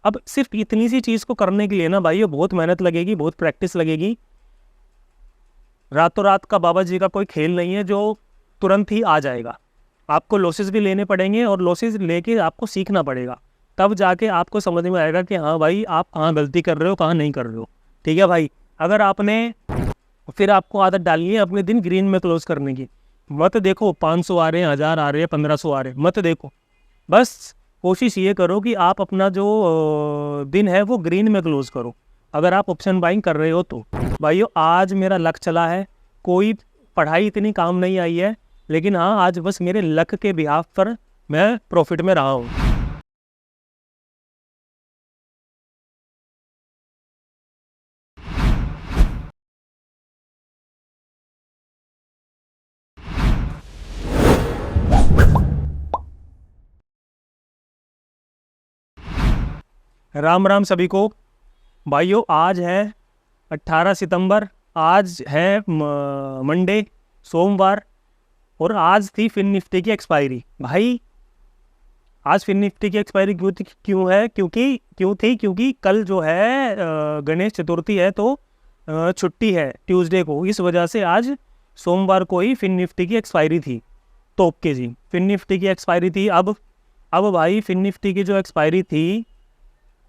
अब सिर्फ इतनी सी चीज़ को करने के लिए ना भाई बहुत मेहनत लगेगी, बहुत प्रैक्टिस लगेगी। रातों रात का बाबा जी का कोई खेल नहीं है जो तुरंत ही आ जाएगा। आपको लॉसेस भी लेने पड़ेंगे और लॉसेस लेके आपको सीखना पड़ेगा, तब जाके आपको समझ में आएगा कि हाँ भाई आप कहाँ गलती कर रहे हो, कहाँ नहीं कर रहे हो। ठीक है भाई, अगर आपने फिर आपको आदत डालनी है अपने दिन ग्रीन में क्लोज करने की। मत देखो 500 आ रहे हैं, 1000 आ रहे हैं, 1500 आ रहे हैं, मत देखो। बस कोशिश ये करो कि आप अपना जो दिन है वो ग्रीन में क्लोज करो, अगर आप ऑप्शन बाइंग कर रहे हो तो। भाइयों आज मेरा लक चला है, कोई पढ़ाई इतनी काम नहीं आई है, लेकिन हाँ आज बस मेरे लक के बिहाफ पर मैं प्रॉफिट में रहा हूँ। राम राम सभी को। भाइयों आज है 18 सितंबर, आज है मंडे, सोमवार, और आज थी फिन निफ्टी की एक्सपायरी। भाई आज फिन निफ्टी की एक्सपायरी क्यों थी क्योंकि कल जो है गणेश चतुर्थी है, तो छुट्टी है ट्यूसडे को, इस वजह से आज सोमवार को ही फिन निफ्टी की एक्सपायरी थी। तो ओके जी, फिन निफ्टी की एक्सपायरी थी। अब भाई फिन निफ्टी की जो एक्सपायरी थी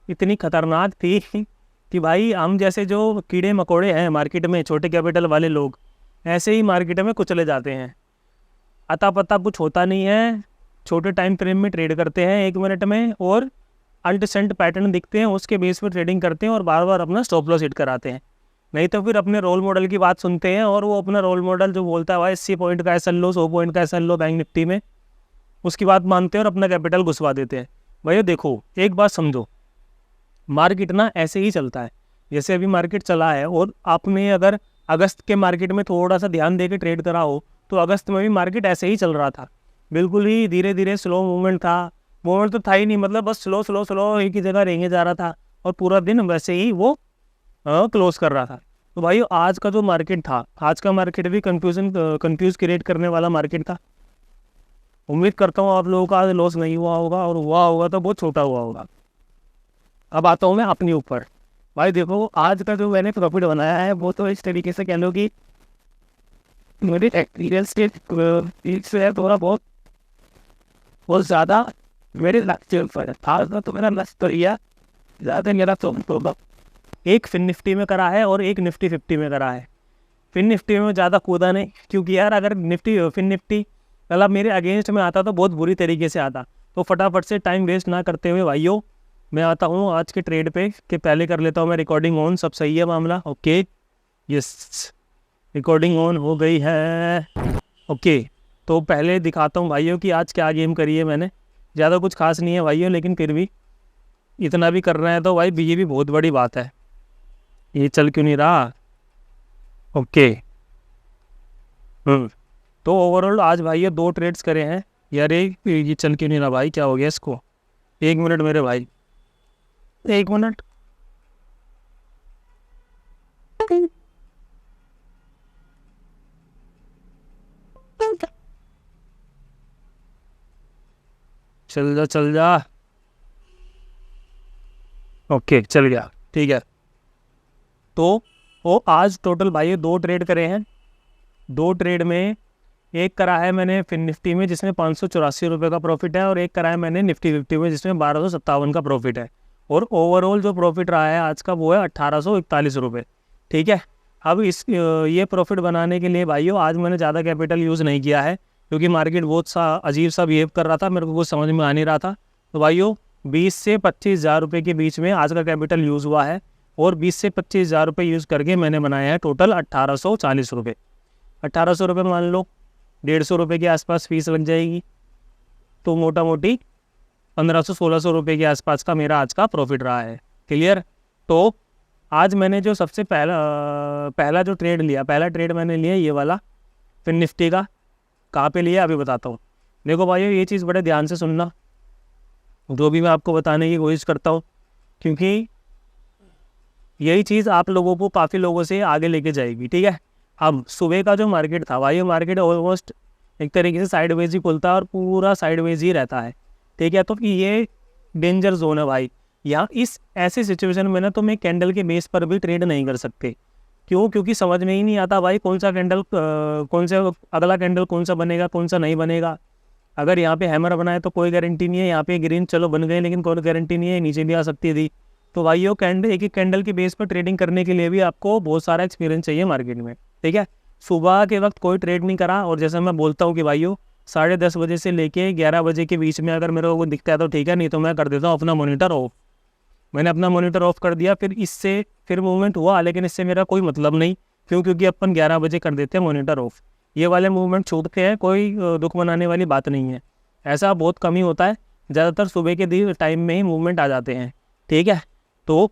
इतनी खतरनाक थी कि भाई हम जैसे जो कीड़े मकोड़े हैं मार्केट में, छोटे कैपिटल वाले लोग, ऐसे ही मार्केट में कुचले जाते हैं। अता पता कुछ होता नहीं है, छोटे टाइम फ्रेम में ट्रेड करते हैं 1 मिनट में, और अल्ट सेंट पैटर्न दिखते हैं उसके बेस पर ट्रेडिंग करते हैं और बार बार अपना स्टॉप लॉस हिट कराते हैं। नहीं तो फिर अपने रोल मॉडल की बात सुनते हैं और वो अपना रोल मॉडल जो बोलता है भाई 80 पॉइंट का एस एल लो, 100 पॉइंट का एस एल लो बैंक निफ्टी में, उसकी बात मानते हैं और अपना कैपिटल घुसवा देते हैं। भैया देखो एक बात समझो, मार्केट ना ऐसे ही चलता है जैसे अभी मार्केट चला है, और आपने अगर अगस्त के मार्केट में थोड़ा सा ध्यान दे के ट्रेड करा हो तो अगस्त में भी मार्केट ऐसे ही चल रहा था, बिल्कुल ही धीरे धीरे स्लो मूवमेंट था। मूवमेंट तो था ही नहीं, मतलब बस स्लो स्लो स्लो एक ही जगह रेंगे जा रहा था और पूरा दिन वैसे ही वो क्लोज कर रहा था। तो भाई आज का जो मार्केट था, आज का मार्केट भी कंफ्यूज क्रिएट करने वाला मार्केट था। उम्मीद करता हूँ आप लोगों का आज लॉस नहीं हुआ होगा, और हुआ होगा तो बहुत छोटा हुआ होगा। अब आता हूँ मैं अपने ऊपर। भाई देखो आज का जो मैंने प्रॉफिट बनाया है वो तो इस तरीके से कह लो कि मेरे एक्सपीरियंस से है, थोड़ा बहुत ज़्यादा मेरे लक्ष्य पर है। था तो मेरा लक्ष्य तो यह ज़्यादा मेरा तो एक फिन निफ्टी में करा है और एक निफ्टी 50 में करा है। फिन निफ्टी में ज़्यादा कूदा नहीं, क्योंकि यार अगर फिन निफ्टी मतलब मेरे अगेंस्ट में आता तो बहुत बुरी तरीके से आता। तो फटाफट से टाइम वेस्ट ना करते हुए भाइयों मैं आता हूँ आज के ट्रेड पे, कि पहले कर लेता हूँ मैं रिकॉर्डिंग ऑन। सब सही है मामला? ओके, यस रिकॉर्डिंग ऑन हो गई है। ओके, तो पहले दिखाता हूँ भाइयों कि आज क्या गेम करी है मैंने। ज़्यादा कुछ खास नहीं है भाइयों, लेकिन फिर भी इतना भी कर रहे हैं तो भाई ये भी बहुत बड़ी बात है। ये चल क्यों नहीं रहा? ओके, तो ओवरऑल आज भाई 2 ट्रेड्स करे हैं यार। ये चल क्यों नहीं रहा भाई, क्या हो गया इसको? 1 मिनट मेरे भाई, 1 मिनट। चल जा चल जा। ओके चल गया, ठीक है। तो वो आज टोटल भाई 2 ट्रेड करे हैं। 2 ट्रेड में एक करा है मैंने फिन निफ्टी में जिसमें 584 रुपये का प्रॉफिट है, और एक करा है मैंने निफ्टी 50 में जिसमें 1257 का प्रॉफिट है। और ओवरऑल जो प्रॉफिट रहा है आज का वो है 1841 रुपये। ठीक है, अब ये प्रॉफिट बनाने के लिए भाइयों आज मैंने ज़्यादा कैपिटल यूज़ नहीं किया है, क्योंकि मार्केट बहुत सा अजीब सा बिहेव कर रहा था, मेरे को कुछ समझ में आ नहीं रहा था। तो भाइयों 20 से 25 हज़ार रुपये के बीच में आज का कैपिटल यूज़ हुआ है, और 20 से 25 हज़ार रुपये यूज़ करके मैंने बनाया है टोटल 1840 रुपये। 1800 रुपये मान लो, 150 रुपये के आसपास फीस लग जाएगी, तो मोटा मोटी 1500-1600 रुपये के आसपास का मेरा आज का प्रॉफिट रहा है। क्लियर? तो आज मैंने जो सबसे पहला जो ट्रेड लिया, पहला ट्रेड मैंने लिया ये वाला फिन निफ्टी का। कहाँ पे लिया अभी बताता हूँ। देखो भाइयों ये चीज़ बड़े ध्यान से सुनना, जो भी मैं आपको बताने की कोशिश करता हूँ, क्योंकि यही चीज़ आप लोगों को काफ़ी लोगों से आगे लेके जाएगी। ठीक है, अब सुबह का जो मार्केट था भाई, मार्केट ऑलमोस्ट एक तरीके से साइडवेज ही खुलता है और पूरा साइडवेज ही रहता है। ठीक है, तो ये डेंजर जोन है भाई। यहाँ इस ऐसी सिचुएशन में ना तुम एक कैंडल के बेस पर भी ट्रेड नहीं कर सकते। क्यों? क्योंकि समझ में ही नहीं आता भाई कौन सा कैंडल कौन सा अगला कैंडल कौन सा बनेगा कौन सा नहीं बनेगा। अगर यहाँ पे हैमर बनाए तो कोई गारंटी नहीं है, यहाँ पे ग्रीन चलो बन गए लेकिन कोई गारंटी नहीं है, नीचे भी आ सकती थी। तो भाई कैंडल एक कैंडल के बेस पर ट्रेडिंग करने के लिए भी आपको बहुत सारा एक्सपीरियंस चाहिए मार्केट में, ठीक है। सुबह के वक्त कोई ट्रेड नहीं करा, और जैसे मैं बोलता हूँ कि भाइयों 10:30 बजे से लेके 11 बजे के बीच में अगर मेरे को दिखता है तो ठीक है, नहीं तो मैं कर देता हूँ अपना मॉनिटर ऑफ। मैंने अपना मॉनिटर ऑफ कर दिया, फिर मूवमेंट हुआ लेकिन इससे मेरा कोई मतलब नहीं। क्यों? क्योंकि अपन 11 बजे कर देते हैं मॉनिटर ऑफ। ये वाले मूवमेंट छूटते हैं, कोई दुख मनाने वाली बात नहीं है। ऐसा बहुत कम ही होता है, ज़्यादातर सुबह के टाइम में ही मूवमेंट आ जाते हैं, ठीक है। तो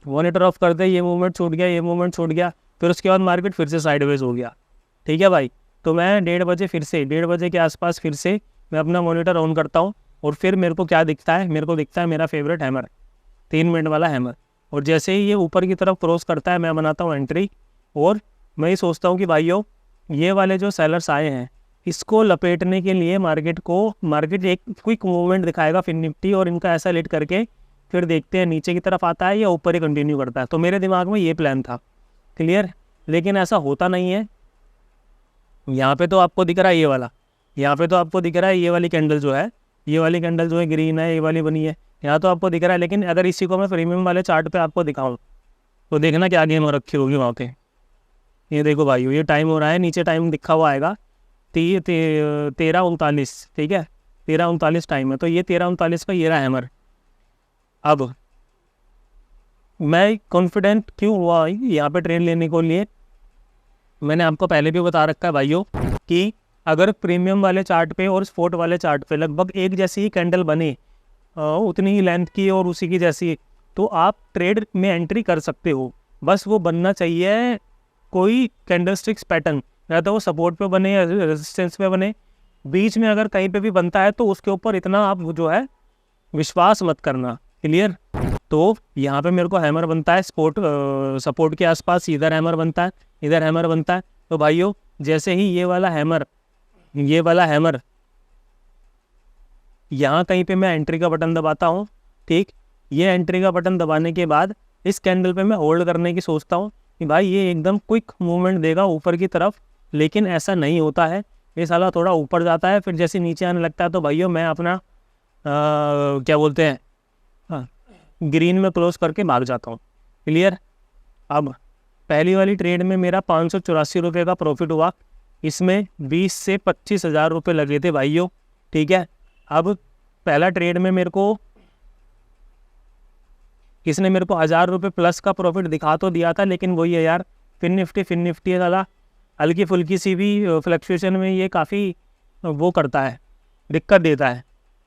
मॉनिटर ऑफ कर दे, ये मूवमेंट छूट गया, ये मूवमेंट छूट गया, फिर उसके बाद मार्केट फिर से साइडवेज हो गया, ठीक है भाई। तो मैं 1:30 बजे के आसपास फिर से मैं अपना मॉनिटर ऑन करता हूँ, और फिर मेरे को क्या दिखता है? मेरे को दिखता है मेरा फेवरेट हैमर, 3 मिनट वाला हैमर। और जैसे ही ये ऊपर की तरफ क्रॉस करता है मैं बनाता हूँ एंट्री, और मैं ये सोचता हूँ कि भाइयों ये वाले जो सेलर्स आए हैं इसको लपेटने के लिए मार्केट एक क्विक मूवमेंट दिखाएगा फिन निफ्टी, और इनका ऐसा लेट करके फिर देखते हैं नीचे की तरफ आता है या ऊपर ही कंटिन्यू करता है। तो मेरे दिमाग में ये प्लान था, क्लियर। लेकिन ऐसा होता नहीं है। यहाँ पे तो आपको दिख रहा है ये वाला, यहाँ पे तो आपको दिख रहा है ये वाली कैंडल जो है, ये वाली कैंडल जो है ग्रीन है, ये वाली बनी है, यहाँ तो आपको दिख रहा है। लेकिन अगर इसी को मैं प्रीमियम वाले चार्ट पे आपको दिखाऊं तो देखना क्या गेम हो रखी होगी वहाँ पे। ये देखो भाइयों, ये टाइम हो रहा है, नीचे टाइम लिखा हुआ आएगा 13:39, ठीक है, 13:39 टाइम है। तो ये 13:39 का ये रहा हैमर। अब मैं कॉन्फिडेंट क्यों हुआ यहाँ पे ट्रेड लेने को लिए? मैंने आपको पहले भी बता रखा है भाइयों कि अगर प्रीमियम वाले चार्ट पे और स्पॉट वाले चार्ट पे लगभग एक जैसी ही कैंडल बने, उतनी ही लेंथ की और उसी की जैसी, तो आप ट्रेड में एंट्री कर सकते हो। बस वो बनना चाहिए कोई कैंडलस्टिक्स पैटर्न, या तो वो सपोर्ट पे बने या रेजिस्टेंस पे बने। बीच में अगर कहीं पे भी बनता है तो उसके ऊपर इतना आप जो है विश्वास मत करना, क्लियर। तो यहाँ पे मेरे को हैमर बनता है सपोर्ट के आसपास, इधर हैमर बनता है, इधर हैमर बनता है। तो भाइयों जैसे ही ये वाला हैमर यहाँ कहीं पे मैं एंट्री का बटन दबाता हूँ, ठीक। ये एंट्री का बटन दबाने के बाद इस कैंडल पे मैं होल्ड करने की सोचता हूँ कि भाई ये एकदम क्विक मूवमेंट देगा ऊपर की तरफ, लेकिन ऐसा नहीं होता है। ये साला थोड़ा ऊपर जाता है, फिर जैसे नीचे आने लगता है तो भाइयों मैं अपना क्या बोलते हैं ग्रीन में क्लोज करके भाग जाता हूँ, क्लियर। अब पहली वाली ट्रेड में मेरा 584 रुपये का प्रॉफिट हुआ, इसमें 20 से 25 हज़ार रुपये लगे थे भाइयों, ठीक है। अब पहला ट्रेड में इसने मेरे को 1000 रुपये प्लस का प्रॉफिट दिखा तो दिया था, लेकिन वही है यार, फिन निफ्टी वाला हल्की फुल्की सी भी फ्लक्चुएशन में ये काफ़ी वो करता है, दिक्कत देता है,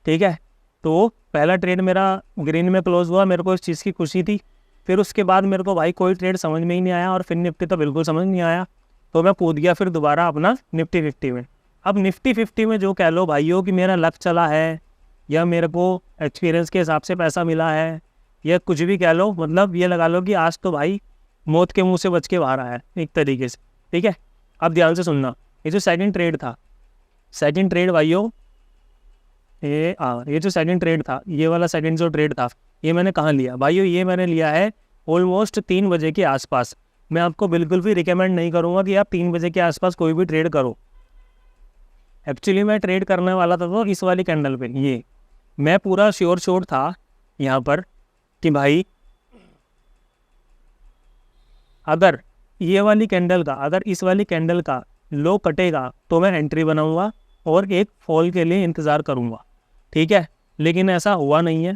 ठीक है। तो पहला ट्रेड मेरा ग्रीन में क्लोज हुआ, मेरे को इस चीज़ की खुशी थी। फिर उसके बाद मेरे को भाई कोई ट्रेड समझ में ही नहीं आया, और फिर निफ्टी तो बिल्कुल समझ नहीं आया, तो मैं कूद गया फिर दोबारा अपना निफ्टी 50 में। अब निफ्टी 50 में जो कह लो भाइयों कि मेरा लक चला है, या मेरे को एक्सपीरियंस के हिसाब से पैसा मिला है, या कुछ भी कह लो, मतलब ये लगा लो कि आज तो भाई मौत के मुंह से बच के बाहर आया एक तरीके से, ठीक है। अब ध्यान से सुनना, ये जो सेकंड ट्रेड था, सेकंड ट्रेड भाइयों, ये जो सेकंड ट्रेड था, ये वाला सेकंड जो ट्रेड था, ये मैंने कहाँ लिया भाइयों? ये मैंने लिया है ऑलमोस्ट 3 बजे के आसपास। मैं आपको बिल्कुल भी रिकमेंड नहीं करूँगा कि आप 3 बजे के आसपास कोई भी ट्रेड करो। एक्चुअली मैं ट्रेड करने वाला था तो इस वाली कैंडल पे, ये मैं पूरा श्योर था यहाँ पर कि भाई अगर ये वाली कैंडल का, अगर इस वाली कैंडल का लो कटेगा तो मैं एंट्री बनाऊंगा और एक फॉल के लिए इंतज़ार करूंगा, ठीक है। लेकिन ऐसा हुआ नहीं है।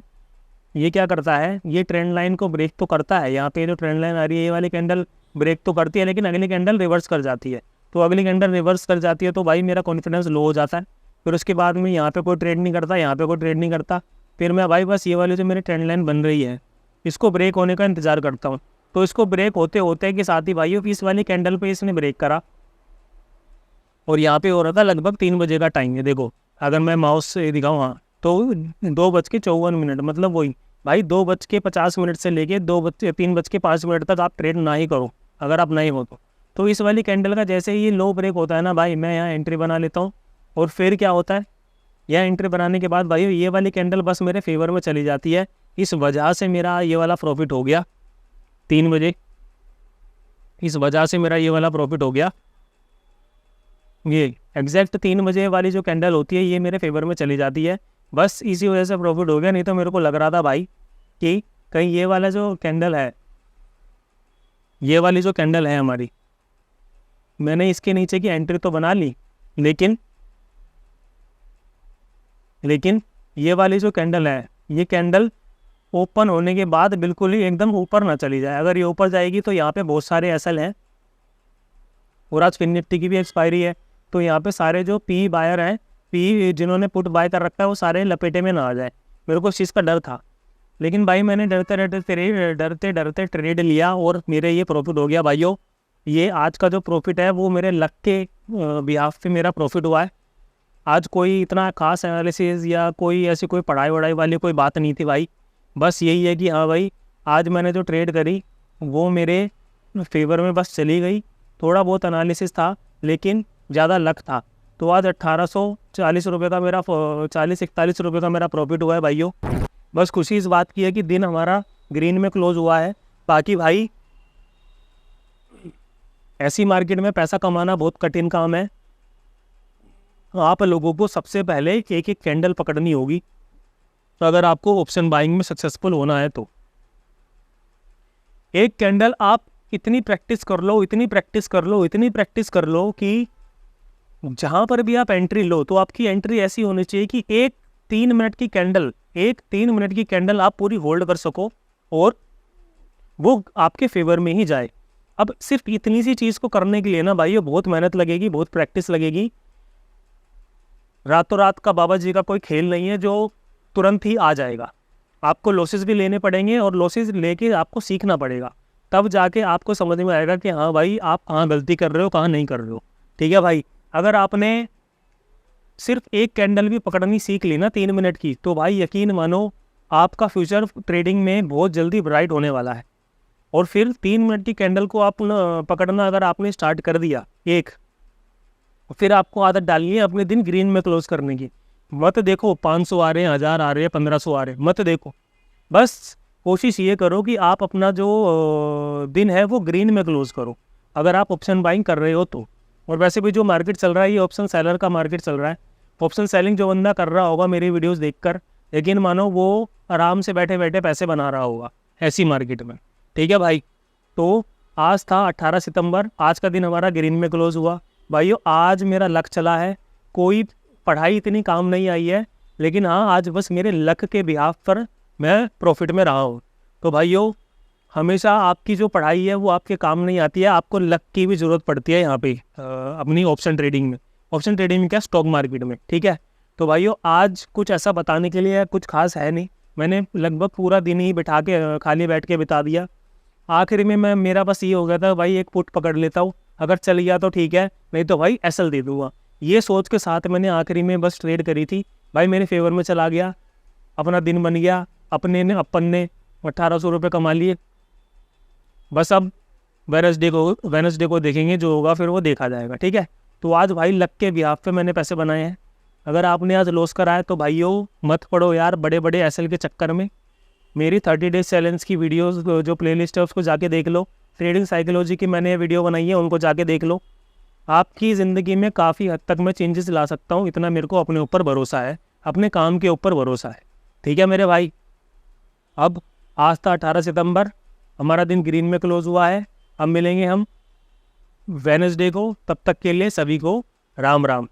ये क्या करता है, ये ट्रेंड लाइन को ब्रेक तो करता है, यहाँ पे जो ट्रेंड लाइन आ रही है ये वाली कैंडल ब्रेक तो करती है, लेकिन अगली कैंडल रिवर्स कर जाती है। तो अगली कैंडल रिवर्स कर जाती है तो भाई मेरा कॉन्फिडेंस लो हो जाता है। फिर उसके बाद में यहाँ पे कोई ट्रेड नहीं करता, यहाँ पे कोई ट्रेड नहीं करता। फिर मैं भाई बस ये वाली जो मेरी ट्रेंड लाइन बन रही है इसको ब्रेक होने का इंतज़ार करता हूँ। तो इसको ब्रेक होते होते के साथ ही भाइयों इस वाली कैंडल पे इसने ब्रेक करा, और यहाँ पे हो रहा था लगभग 3 बजे का टाइम है। देखो अगर मैं माउस से दिखाऊँ हाँ तो 2:54, मतलब वही भाई 2:50 से लेके 3:05 तक आप ट्रेड ना ही करो अगर आप नहीं हो तो इस वाली कैंडल का जैसे ही लो ब्रेक होता है ना भाई, मैं यहाँ एंट्री बना लेता हूँ। और फिर क्या होता है, यह एंट्री बनाने के बाद भाई ये वाली कैंडल बस मेरे फेवर में चली जाती है, इस वजह से मेरा ये वाला प्रॉफिट हो गया 3 बजे, इस वजह से मेरा ये वाला प्रॉफिट हो गया। ये एग्जैक्ट 3 बजे वाली जो कैंडल होती है ये मेरे फेवर में चली जाती है, बस इसी वजह से प्रॉफिट हो गया। नहीं तो मेरे को लग रहा था भाई कि कहीं ये वाला जो कैंडल है, ये वाली जो कैंडल है हमारी, मैंने इसके नीचे की एंट्री तो बना ली, लेकिन ये वाली जो कैंडल है, ये कैंडल ओपन होने के बाद बिल्कुल ही एकदम ऊपर ना चली जाए। अगर ये ऊपर जाएगी तो यहाँ पे बहुत सारे एसएल हैं और आज फिन निफ्टी की भी एक्सपायरी है, तो यहाँ पे सारे जो पी बायर हैं, पी जिन्होंने पुट बाय कर रखा है, वो सारे लपेटे में ना आ जाए। मेरे को इस चीज़ का डर था, लेकिन भाई मैंने डरते डरते ट्रेड लिया और मेरे ये प्रॉफिट हो गया भाइयों। ये आज का जो प्रॉफिट है वो मेरे लक के बिहाफ पे मेरा प्रॉफिट हुआ है। आज कोई इतना खास एनालिसिस या कोई ऐसी कोई पढ़ाई वढ़ाई वाली कोई बात नहीं थी भाई, बस यही है कि हाँ भाई आज मैंने जो ट्रेड करी वो मेरे फेवर में बस चली गई। थोड़ा बहुत एनालिसिस था लेकिन ज़्यादा लक था। तो आज 1840 रुपये का मेरा 40-41 रुपये का मेरा प्रॉफिट हुआ है भाइयों। बस खुशी इस बात की है कि दिन हमारा ग्रीन में क्लोज हुआ है। बाकी भाई ऐसी मार्केट में पैसा कमाना बहुत कठिन काम है। आप लोगों को सबसे पहले एक एक कैंडल पकड़नी होगी, तो अगर आपको ऑप्शन बाइंग में सक्सेसफुल होना है तो एक कैंडल आप इतनी प्रैक्टिस कर लो, इतनी प्रैक्टिस कर लो, इतनी प्रैक्टिस कर लो कि जहाँ पर भी आप एंट्री लो तो आपकी एंट्री ऐसी होनी चाहिए कि एक 3 मिनट की कैंडल आप पूरी होल्ड कर सको और वो आपके फेवर में ही जाए। अब सिर्फ इतनी सी चीज़ को करने के लिए ना भाई बहुत मेहनत लगेगी, बहुत प्रैक्टिस लगेगी। रातों रात का बाबा जी का कोई खेल नहीं है जो तुरंत ही आ जाएगा। आपको लॉसेस भी लेने पड़ेंगे और लॉसेस लेके आपको सीखना पड़ेगा, तब जाके आपको समझ में आएगा कि हाँ भाई आप कहाँ गलती कर रहे हो, कहाँ नहीं कर रहे हो। ठीक है भाई, अगर आपने सिर्फ एक कैंडल भी पकड़नी सीख ली ना 3 मिनट की, तो भाई यकीन मानो आपका फ्यूचर ट्रेडिंग में बहुत जल्दी ब्राइट होने वाला है। और फिर 3 मिनट की कैंडल को आप पकड़ना अगर आपने स्टार्ट कर दिया एक, फिर आपको आदत डालनी है अपने दिन ग्रीन में क्लोज करने की। मत देखो 500 आ रहे हैं, 1000 आ रहे हैं, 1500 आ रहे हैं, मत देखो। बस कोशिश ये करो कि आप अपना जो दिन है वो ग्रीन में क्लोज करो, अगर आप ऑप्शन बाइंग कर रहे हो तो। और वैसे भी जो मार्केट चल रहा है ये ऑप्शन सेलर का मार्केट चल रहा है। ऑप्शन सेलिंग जो बंदा कर रहा होगा मेरी वीडियोस देखकर, लेकिन मानो वो आराम से बैठे बैठे पैसे बना रहा होगा ऐसी मार्केट में। ठीक है भाई, तो आज था 18 सितंबर, आज का दिन हमारा ग्रीन में क्लोज हुआ। भाइयों आज मेरा लक चला है, कोई पढ़ाई इतनी काम नहीं आई है, लेकिन हाँ आज बस मेरे लक के बिहाफ पर मैं प्रॉफिट में रहा हूँ। तो भाइयों हमेशा आपकी जो पढ़ाई है वो आपके काम नहीं आती है, आपको लक की भी ज़रूरत पड़ती है यहाँ पे अपनी ऑप्शन ट्रेडिंग में। ऑप्शन ट्रेडिंग में क्या, स्टॉक मार्केट में। ठीक है, तो भाइयों आज कुछ ऐसा बताने के लिए कुछ खास है नहीं, मैंने लगभग पूरा दिन ही बिठा के खाली बैठ के बिता दिया। आखिर में मेरा बस ये हो गया था भाई एक पुट पकड़ लेता हूँ, अगर चल गया तो ठीक है, नहीं तो भाई एसएल दे दूँगा। ये सोच के साथ मैंने आखिरी में बस ट्रेड करी थी। भाई मेरे फेवर में चला गया, अपना दिन बन गया, अपन ने 1800 रुपये कमा लिए। बस अब वेनसडे को देखेंगे, जो होगा फिर वो देखा जाएगा। ठीक है, तो आज भाई लक के बिहाफ पे मैंने पैसे बनाए हैं। अगर आपने आज लॉस करा है तो भाइयों मत पड़ो यार बड़े बड़े एसएल के चक्कर में। मेरी 30 डेज चैलेंज की वीडियोस जो प्लेलिस्ट है उसको जाके देख लो। ट्रेडिंग साइकोलॉजी की मैंने वीडियो बनाई है, उनको जाके देख लो। आपकी ज़िंदगी में काफ़ी हद तक मैं चेंजेस ला सकता हूँ, इतना मेरे को अपने ऊपर भरोसा है, अपने काम के ऊपर भरोसा है। ठीक है मेरे भाई, अब आज था 18 सितंबर, हमारा दिन ग्रीन में क्लोज हुआ है। अब मिलेंगे हम वेडनेसडे को, तब तक के लिए सभी को राम राम।